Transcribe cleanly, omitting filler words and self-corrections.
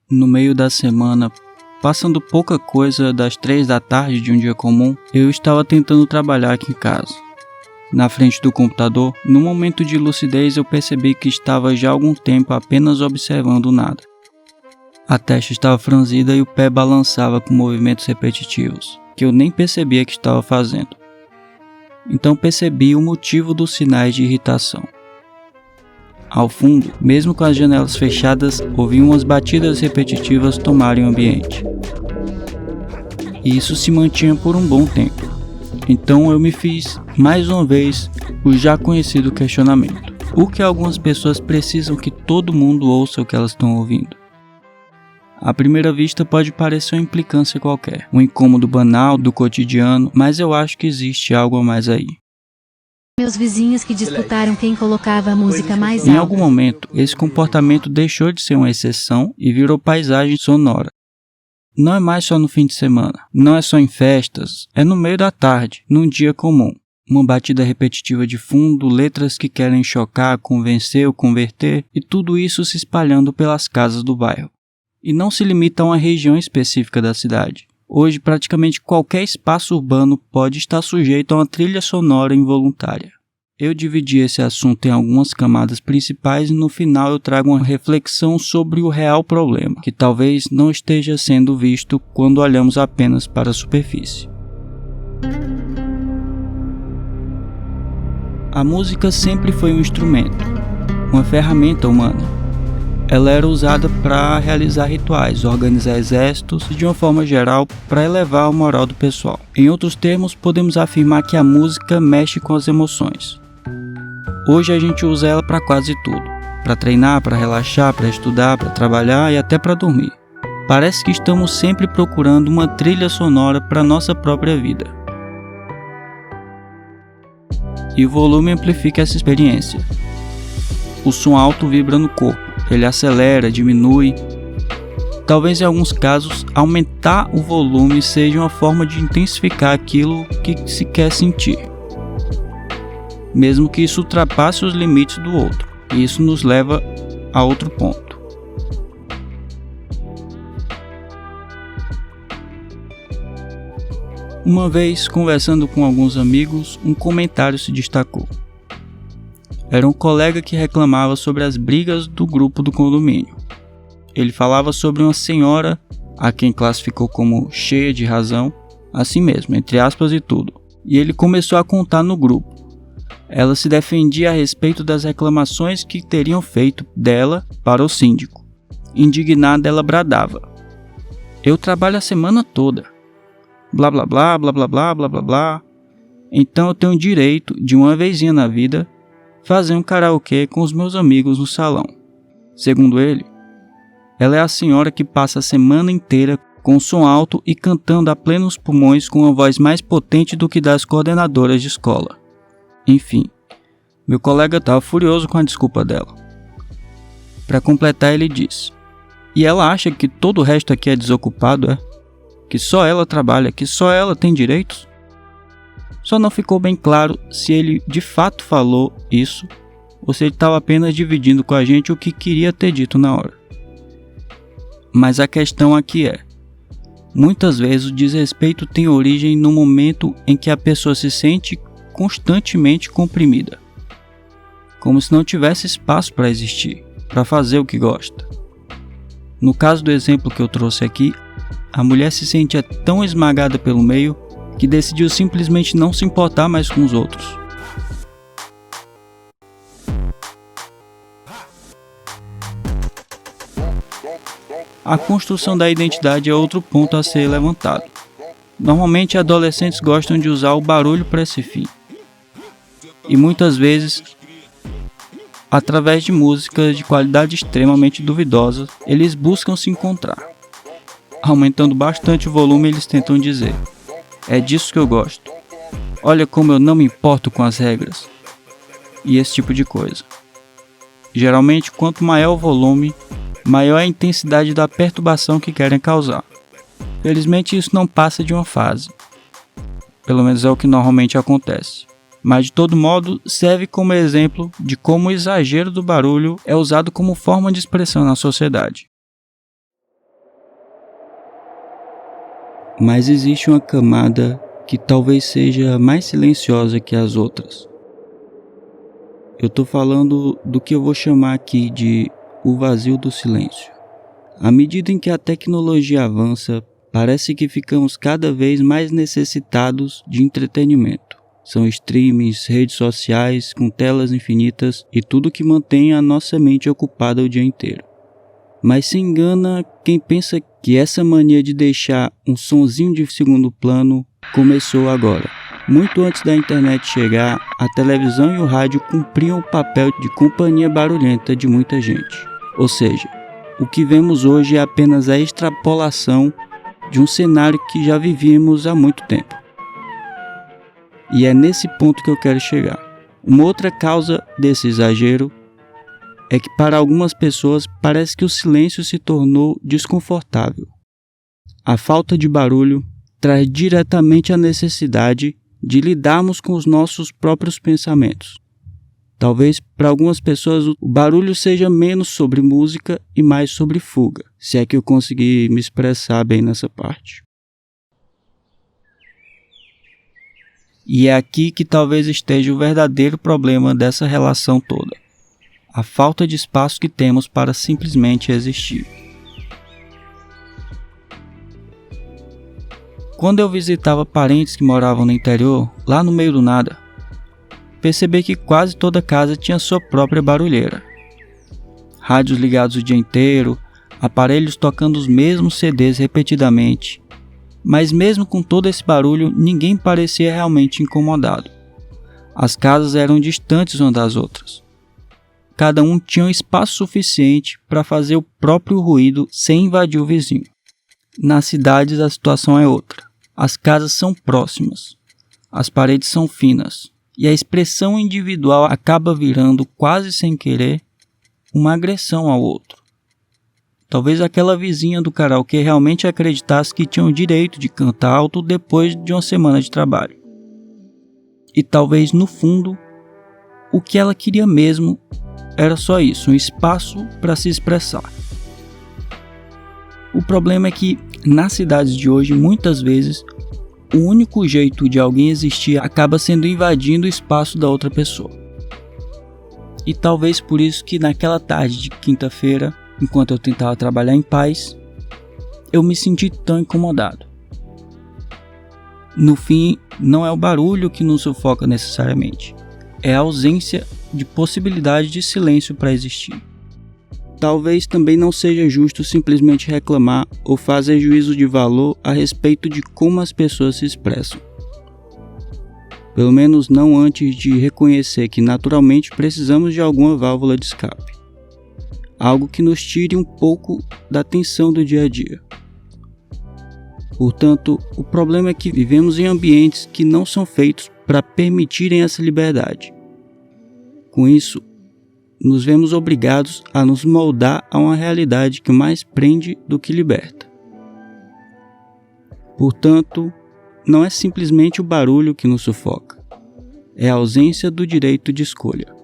No meio da semana, passando pouca coisa das 3 da tarde de um dia comum, eu estava tentando trabalhar aqui em casa. Na frente do computador, num momento de lucidez, eu percebi que estava já há algum tempo apenas observando nada. A testa estava franzida e o pé balançava com movimentos repetitivos, que eu nem percebia que estava fazendo. Então percebi o motivo dos sinais de irritação. Ao fundo, mesmo com as janelas fechadas, ouvi umas batidas repetitivas tomarem o ambiente. E isso se mantinha por um bom tempo. Então eu me fiz, mais uma vez, o já conhecido questionamento. Por que algumas pessoas precisam que todo mundo ouça o que elas estão ouvindo? À primeira vista pode parecer uma implicância qualquer, um incômodo banal do cotidiano, mas eu acho que existe algo a mais aí. Meus vizinhos que disputaram quem colocava a música mais alta. Em algum momento, esse comportamento deixou de ser uma exceção e virou paisagem sonora. Não é mais só no fim de semana, não é só em festas, é no meio da tarde, num dia comum. Uma batida repetitiva de fundo, letras que querem chocar, convencer ou converter, e tudo isso se espalhando pelas casas do bairro. E não se limita a uma região específica da cidade. Hoje, praticamente qualquer espaço urbano pode estar sujeito a uma trilha sonora involuntária. Eu dividi esse assunto em algumas camadas principais e no final eu trago uma reflexão sobre o real problema, que talvez não esteja sendo visto quando olhamos apenas para a superfície. A música sempre foi um instrumento, uma ferramenta humana. Ela era usada para realizar rituais, organizar exércitos e, de uma forma geral, para elevar a moral do pessoal. Em outros termos, podemos afirmar que a música mexe com as emoções. Hoje a gente usa ela para quase tudo. Para treinar, para relaxar, para estudar, para trabalhar e até para dormir. Parece que estamos sempre procurando uma trilha sonora para nossa própria vida. E o volume amplifica essa experiência. O som alto vibra no corpo. Ele acelera, diminui. Talvez em alguns casos, aumentar o volume seja uma forma de intensificar aquilo que se quer sentir. Mesmo que isso ultrapasse os limites do outro. E isso nos leva a outro ponto. Uma vez, conversando com alguns amigos, um comentário se destacou. Era um colega que reclamava sobre as brigas do grupo do condomínio. Ele falava sobre uma senhora, a quem classificou como cheia de razão, assim mesmo, entre aspas e tudo. E ele começou a contar no grupo. Ela se defendia a respeito das reclamações que teriam feito dela para o síndico. Indignada, ela bradava: "Eu trabalho a semana toda. Blá blá blá, blá blá blá, blá blá blá. Então eu tenho o direito de uma vezinha na vida fazer um karaokê com os meus amigos no salão." Segundo ele, ela é a senhora que passa a semana inteira com som alto e cantando a plenos pulmões com uma voz mais potente do que das coordenadoras de escola. Enfim, meu colega estava furioso com a desculpa dela. Para completar, ele disse: "E ela acha que todo o resto aqui é desocupado, é? Que só ela trabalha, que só ela tem direitos?" Só não ficou bem claro se ele de fato falou isso ou se ele estava apenas dividindo com a gente o que queria ter dito na hora. Mas a questão aqui é: muitas vezes o desrespeito tem origem no momento em que a pessoa se sente constantemente comprimida, como se não tivesse espaço para existir, para fazer o que gosta. No caso do exemplo que eu trouxe aqui, a mulher se sentia tão esmagada pelo meio que decidiu simplesmente não se importar mais com os outros. A construção da identidade é outro ponto a ser levantado. Normalmente, adolescentes gostam de usar o barulho para esse fim. E muitas vezes, através de músicas de qualidade extremamente duvidosa, eles buscam se encontrar. Aumentando bastante o volume, eles tentam dizer: "É disso que eu gosto. Olha como eu não me importo com as regras." E esse tipo de coisa. Geralmente, quanto maior o volume, maior a intensidade da perturbação que querem causar. Felizmente, isso não passa de uma fase. Pelo menos é o que normalmente acontece. Mas de todo modo, serve como exemplo de como o exagero do barulho é usado como forma de expressão na sociedade. Mas existe uma camada que talvez seja mais silenciosa que as outras. Eu estou falando do que eu vou chamar aqui de o vazio do silêncio. À medida em que a tecnologia avança, parece que ficamos cada vez mais necessitados de entretenimento. São streamings, redes sociais com telas infinitas e tudo que mantém a nossa mente ocupada o dia inteiro. Mas se engana quem pensa que essa mania de deixar um sonzinho de segundo plano começou agora. Muito antes da internet chegar, a televisão e o rádio cumpriam o papel de companhia barulhenta de muita gente. Ou seja, o que vemos hoje é apenas a extrapolação de um cenário que já vivíamos há muito tempo. E é nesse ponto que eu quero chegar. Uma outra causa desse exagero é que para algumas pessoas parece que o silêncio se tornou desconfortável. A falta de barulho traz diretamente a necessidade de lidarmos com os nossos próprios pensamentos. Talvez para algumas pessoas o barulho seja menos sobre música e mais sobre fuga, se é que eu conseguir me expressar bem nessa parte. E é aqui que talvez esteja o verdadeiro problema dessa relação toda. A falta de espaço que temos para simplesmente existir. Quando eu visitava parentes que moravam no interior, lá no meio do nada, percebi que quase toda casa tinha sua própria barulheira. Rádios ligados o dia inteiro, aparelhos tocando os mesmos CDs repetidamente. Mas mesmo com todo esse barulho, ninguém parecia realmente incomodado. As casas eram distantes umas das outras. Cada um tinha um espaço suficiente para fazer o próprio ruído sem invadir o vizinho. Nas cidades a situação é outra. As casas são próximas, as paredes são finas, e a expressão individual acaba virando, quase sem querer, uma agressão ao outro. Talvez aquela vizinha do karaokê realmente acreditasse que tinha o direito de cantar alto depois de uma semana de trabalho. E talvez, no fundo, o que ela queria mesmo era só isso, um espaço para se expressar. O problema é que, nas cidades de hoje, muitas vezes, o único jeito de alguém existir acaba sendo invadindo o espaço da outra pessoa. E talvez por isso que naquela tarde de quinta-feira, enquanto eu tentava trabalhar em paz, eu me senti tão incomodado. No fim, não é o barulho que nos sufoca necessariamente, é a ausência de possibilidade de silêncio para existir. Talvez também não seja justo simplesmente reclamar ou fazer juízo de valor a respeito de como as pessoas se expressam. Pelo menos não antes de reconhecer que naturalmente precisamos de alguma válvula de escape. Algo que nos tire um pouco da tensão do dia a dia. Portanto, o problema é que vivemos em ambientes que não são feitos para permitirem essa liberdade. Com isso, nos vemos obrigados a nos moldar a uma realidade que mais prende do que liberta. Portanto, não é simplesmente o barulho que nos sufoca, é a ausência do direito de escolha.